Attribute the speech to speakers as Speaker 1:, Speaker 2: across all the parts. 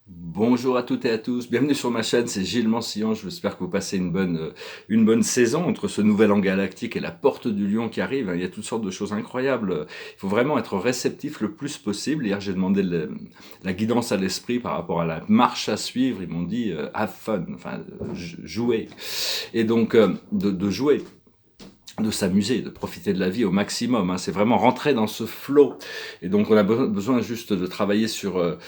Speaker 1: Bonjour à toutes et à tous, bienvenue sur ma chaîne, c'est Gilles Mansillon, j'espère que vous passez une bonne saison entre ce nouvel an galactique et la porte du lion qui arrive. Il y a toutes sortes de choses incroyables, il faut vraiment être réceptif le plus possible. Hier j'ai demandé la guidance à l'esprit par rapport à la marche à suivre, ils m'ont dit have fun, enfin jouer, et donc de jouer, de s'amuser, de profiter de la vie au maximum. Hein. C'est vraiment rentrer dans ce flot. Et donc on a besoin juste de travailler sur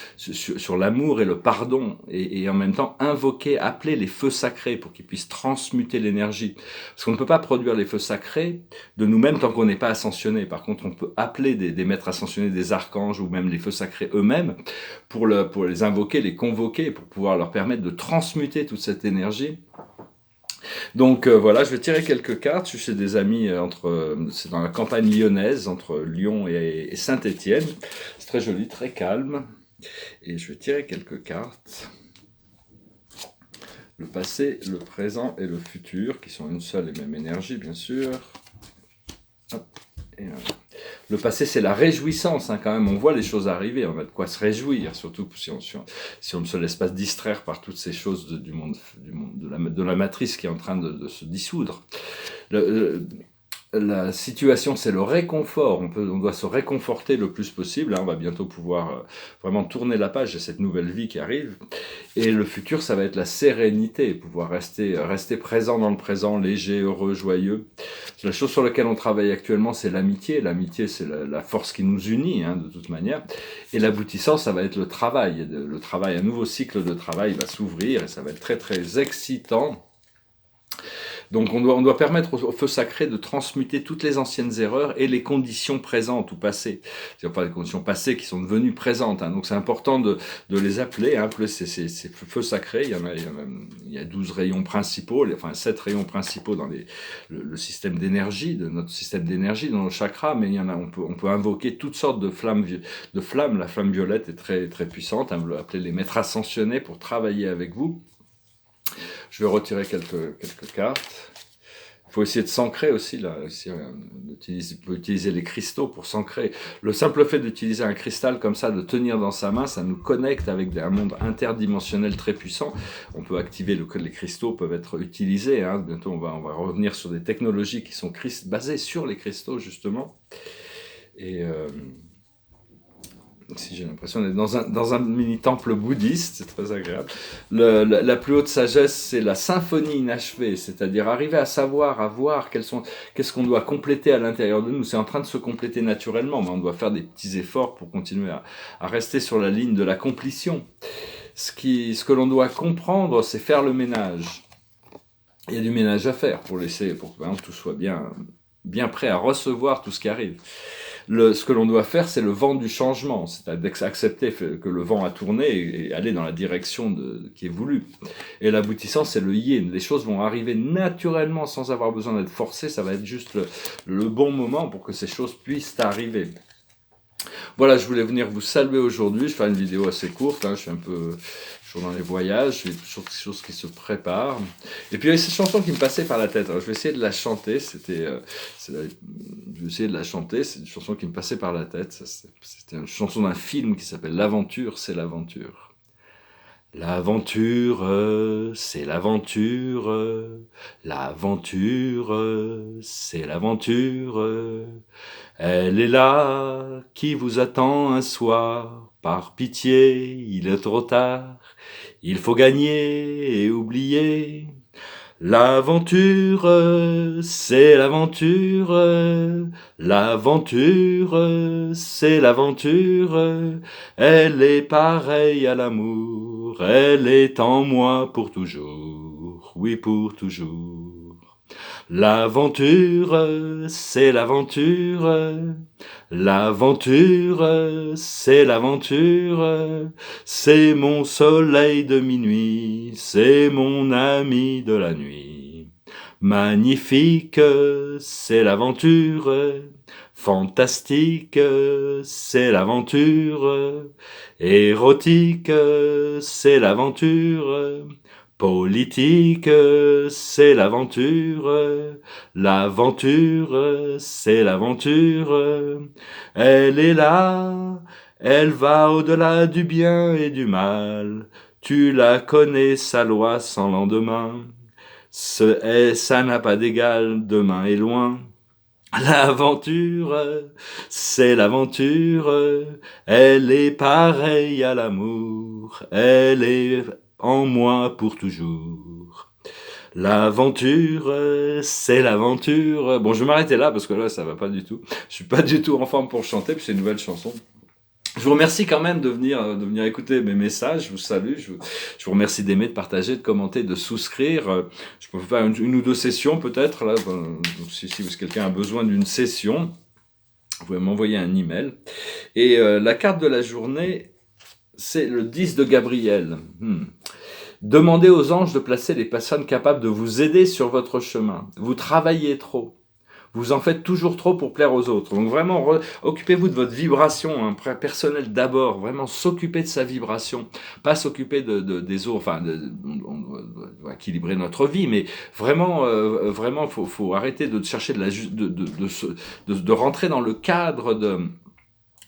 Speaker 1: l'amour et le pardon, et en même temps invoquer, appeler les feux sacrés pour qu'ils puissent transmuter l'énergie. Parce qu'on ne peut pas produire les feux sacrés de nous-mêmes tant qu'on n'est pas ascensionné. Par contre, on peut appeler des maîtres ascensionnés, des archanges ou même les feux sacrés eux-mêmes pour les invoquer, les convoquer, pour pouvoir leur permettre de transmuter toute cette énergie. Donc voilà, je vais tirer quelques cartes. Je suis chez des amis c'est dans la campagne lyonnaise, entre Lyon et Saint-Étienne. C'est très joli, très calme. Et je vais tirer quelques cartes. Le passé, le présent et le futur, qui sont une seule et même énergie, bien sûr. Hop, et voilà. Le passé, c'est la réjouissance, hein, quand même. On voit les choses arriver, on a de quoi se réjouir, surtout si on ne se laisse pas distraire par toutes ces choses du monde de la matrice qui est en train de se dissoudre. Le, la situation, c'est le réconfort. On doit se réconforter le plus possible. Hein. On va bientôt pouvoir vraiment tourner la page de cette nouvelle vie qui arrive. Et le futur, ça va être la sérénité, pouvoir rester présent dans le présent, léger, heureux, joyeux. La chose sur laquelle on travaille actuellement, c'est l'amitié. L'amitié, c'est la force qui nous unit, hein, de toute manière. Et l'aboutissant, ça va être le travail. Le travail, un nouveau cycle de travail va s'ouvrir et ça va être très, très excitant. Donc on doit permettre au feu sacré de transmuter toutes les anciennes erreurs et les conditions présentes ou passées. C'est pas les conditions passées qui sont devenues présentes. Hein. Donc c'est important de les appeler. Hein. Ces feux sacrés, il y a 12 rayons principaux, enfin 7 rayons principaux dans le système d'énergie, de notre système d'énergie, dans nos chakras, mais on peut invoquer toutes sortes de flammes. La flamme violette est très, très puissante. Hein. Vous l'appelez les maîtres ascensionnés pour travailler avec vous. Je vais retirer quelques cartes. Il faut essayer de s'ancrer aussi, là. Ici, on peut utiliser les cristaux pour s'ancrer. Le simple fait d'utiliser un cristal comme ça, de tenir dans sa main, ça nous connecte avec un monde interdimensionnel très puissant. On peut activer, les cristaux peuvent être utilisés. Hein. Bientôt, on va revenir sur des technologies qui sont basées sur les cristaux, justement. Et si j'ai l'impression d'être dans un mini temple bouddhiste, c'est très agréable. La plus haute sagesse, c'est la symphonie inachevée, c'est-à-dire arriver à savoir, à voir qu'est-ce qu'on doit compléter à l'intérieur de nous. C'est en train de se compléter naturellement, mais on doit faire des petits efforts pour continuer à rester sur la ligne de la complétion. Ce que l'on doit comprendre, c'est faire le ménage. Il y a du ménage à faire pour que tout soit bien prêt à recevoir tout ce qui arrive. Ce que l'on doit faire, c'est le vent du changement, c'est-à-dire accepter que le vent a tourné et aller dans la direction qui est voulue. Et l'aboutissant, c'est le yin. Les choses vont arriver naturellement sans avoir besoin d'être forcées, ça va être juste le bon moment pour que ces choses puissent arriver. Voilà, je voulais venir vous saluer aujourd'hui. Je fais une vidéo assez courte. Hein, je suis un peu toujours dans les voyages. J'ai toujours des choses qui se préparent. Et puis il y a cette chanson qui me passait par la tête. Alors, je vais essayer de la chanter. Je vais essayer de la chanter. C'est une chanson qui me passait par la tête. C'était une chanson d'un film qui s'appelle L'aventure, c'est l'aventure. L'aventure, c'est l'aventure, l'aventure, c'est l'aventure. Elle est là, qui vous attend un soir. Par pitié, il est trop tard. Il faut gagner et oublier. L'aventure, c'est l'aventure. L'aventure, c'est l'aventure. Elle est pareille à l'amour. Elle est en moi pour toujours. Oui, pour toujours. L'aventure, c'est l'aventure. L'aventure, c'est l'aventure. C'est mon soleil de minuit. C'est mon ami de la nuit. Magnifique, c'est l'aventure. Fantastique, c'est l'aventure. Érotique, c'est l'aventure. Politique, c'est l'aventure. L'aventure, c'est l'aventure. Elle est là, Elle va au-delà du bien et du mal. Tu la connais, sa loi sans lendemain. Ça n'a pas d'égal, demain est loin. L'aventure, c'est l'aventure. Elle est pareille à l'amour. Elle est en moi pour toujours. L'aventure, c'est l'aventure. Bon, je vais m'arrêter là parce que là, ça va pas du tout. Je suis pas du tout en forme pour chanter, puis c'est une nouvelle chanson. Je vous remercie quand même de venir écouter mes messages. Je vous salue. Je vous remercie d'aimer, de partager, de commenter, de souscrire. Je peux faire une ou deux sessions peut-être. Là, donc, si quelqu'un a besoin d'une session, vous pouvez m'envoyer un email. Et la carte de la journée, c'est le 10 de Gabriel. Demandez aux anges de placer les personnes capables de vous aider sur votre chemin. Vous travaillez trop. Vous en faites toujours trop pour plaire aux autres. Donc vraiment, occupez-vous de votre vibration personnelle d'abord. Vraiment s'occuper de sa vibration. Pas s'occuper des autres. Enfin, on doit équilibrer notre vie, mais vraiment, faut arrêter de chercher de rentrer dans le cadre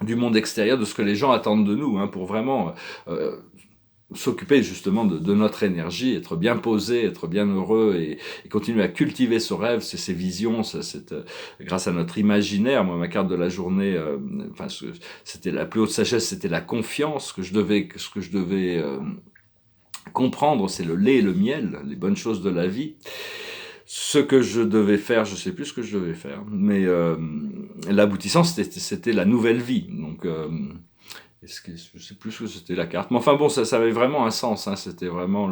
Speaker 1: du monde extérieur, de ce que les gens attendent de nous, pour vraiment s'occuper justement de notre énergie, être bien posé, être bien heureux et continuer à cultiver ce rêve, ses visions, grâce à notre imaginaire. Moi, ma carte de la journée, c'était la plus haute sagesse, c'était la confiance. Ce que je devais comprendre, c'est le lait et le miel, les bonnes choses de la vie. Ce que je devais faire, je sais plus ce que je devais faire, mais l'aboutissant, c'était la nouvelle vie. Donc je sais plus ce que c'était la carte, mais enfin bon, ça avait vraiment un sens. C'était vraiment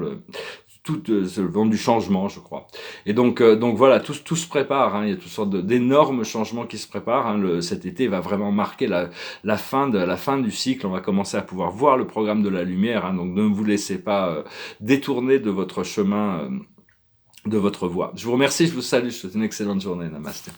Speaker 1: c'est le vent du changement, je crois. Et donc voilà, tout se prépare. Il y a toutes sortes d'énormes changements qui se préparent. Cet été va vraiment marquer la fin du cycle. On va commencer à pouvoir voir le programme de la lumière. Donc ne vous laissez pas détourner de votre chemin, de votre voie. Je vous remercie, je vous salue, je vous souhaite une excellente journée. Namasté.